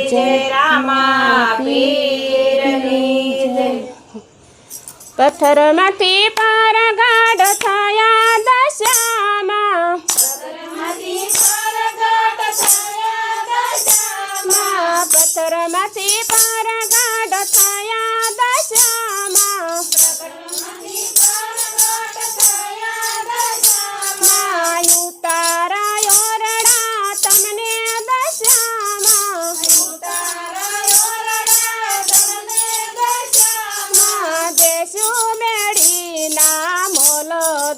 જય રામા પીરની જય। પથ્થરમાંથી પાર ગાઢ થયા દશામાં, પથ્થરમાંથી પાર ગાઢ થયા દશામાં, પથ્થરમાંથી પાર ગાઢ થયા દશામાં, પથ્થરમાંથી પાર ગાઢ થયા દશામાં, ઉતારાયો રડા તમને દશામાં, ઉતારાયો રડા તમને દશામાં, દેશુ મેળીના મોલ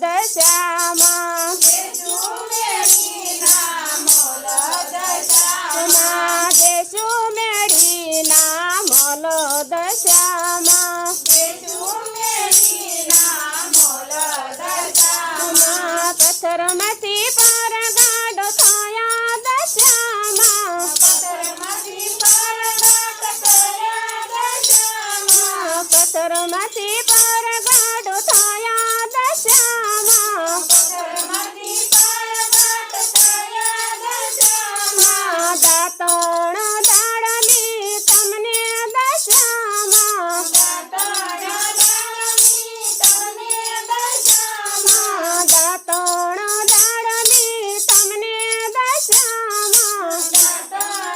દશામાં, દેશુ મેળીના મોલ દશામાં, દેશુ મેળીના મોલ દશામાં, દેશુ મેળીના મોલ દશામાં, પથ્થરમાંથી પાર ગાઢ થયા દશામાં, પથ્થરમાંથી પાર ગાઢ થયા દશામાં, પથ્થરમાંથી પાર ગાઢ થયા દશામાં, પથ્થરમાંથી પાર ગાઢ થયા દશામાં, દાતણ દાડની તમને દશામાં, દાતણ દાડની તમને દશામાં, દાતણ દાડની તમને દશામાં, દાતણ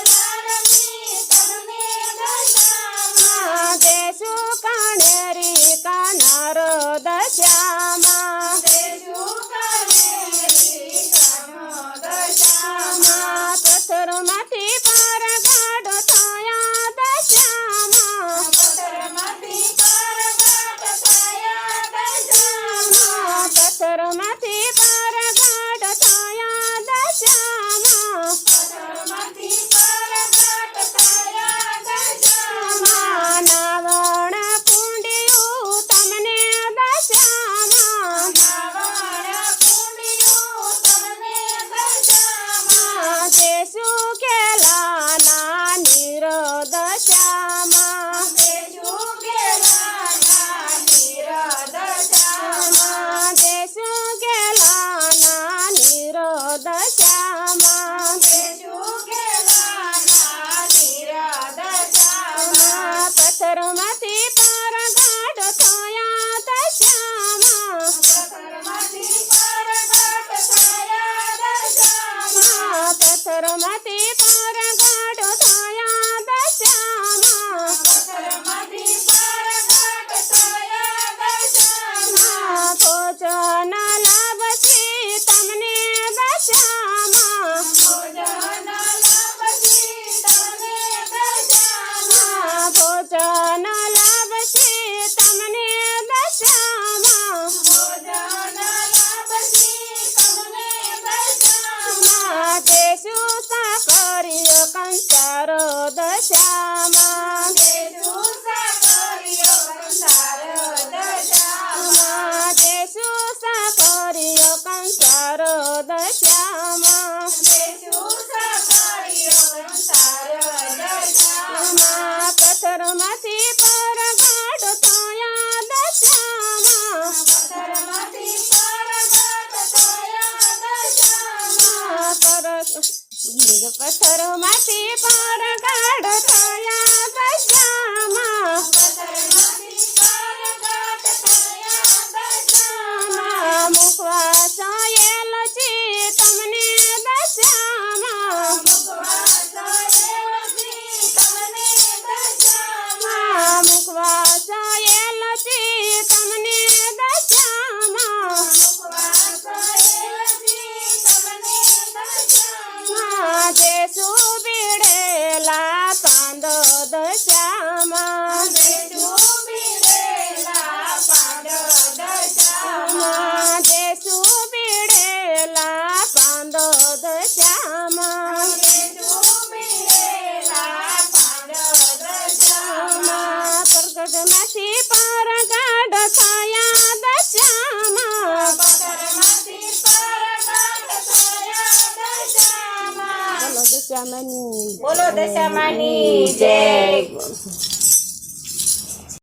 દાડની તમને દશામાં, દેશુ કાણેરી કાનર દશામાં, દેશુ કાણેરી કાનર દશામાં, પથ્થરમાંથી પાર ગાઢ થયા દશામાં, પથ્થરમાંથી પાર ગાઢ થયા દશામાં, પથ્થરમાંથી પાર ગાઢ થયા દશામાં, પથ્થરમાંથી પાર ગાઢ થયા દશામાં, નાવણ કુંડિયું તમને દશામાં, નાવણ કુંડિયું તમને દશામાં, દેશુ કેલાના નીર દશામાં, દેશુ કેલાના નીર દશામાં, દેશુ કેલાના નીર દશામાં, દેશુ કેલાના નીર દશામાં, પથ્થરમાંથી પાર ગાઢ થયા દશામાં, પથ્થરમાંથી પાર ગાઢ થયા દશામાં, પથ્થરમાંથી પાર ગાઢ થયા દશામાં, પથ્થરમાંથી પાર ગાઢ થયા દશામાં, ભોજન લાભથી તમને દશામાં, ભોજન લાભથી તમને દશામાં, ભોજન લાભથી તમને દશામાં, ભોજન લાભથી તમને દશામાં, દેશુ સાકરિયો કંસાર દશામાં, દેશુ સાકરિયો કંસાર દશામાં, દેશુ સાકરિયો કંસાર દશામાં, દેશુ સાકરિયો કંસાર દશામાં, પથ્થરમાંથી પાર ગાઢ થયા દશામાં, પથ્થરમાંથી પાર ગાઢ થયા દશામાં, પથ્થરમાંથી પાર ગાઢ થયા દશામાં, પથ્થરમાંથી પાર ગાઢ થયા દશામાં, મુકવા ચાયેલ છે તમને દશામાં, મુકવા ચાયેલ છે તમને દશામાં, મુકવા ચાયેલ છે તમને દશામાં, મુકવા ચાયેલ છે તમને દશામાં, દેશુ બીડેલા પાંદ દશામાં, દેશુ બીડેલા પાંદ દશામાં, દેશુ બીડેલા પાંદ દશામાં, દેશુ બીડેલા પાંદ દશામાં, પ્રગટમાંથી પાર ગાઢ થયા દશામાં, પથ્થરમાંથી પાર ગાઢ થયા દશામાં, બોલો દશામાની જય।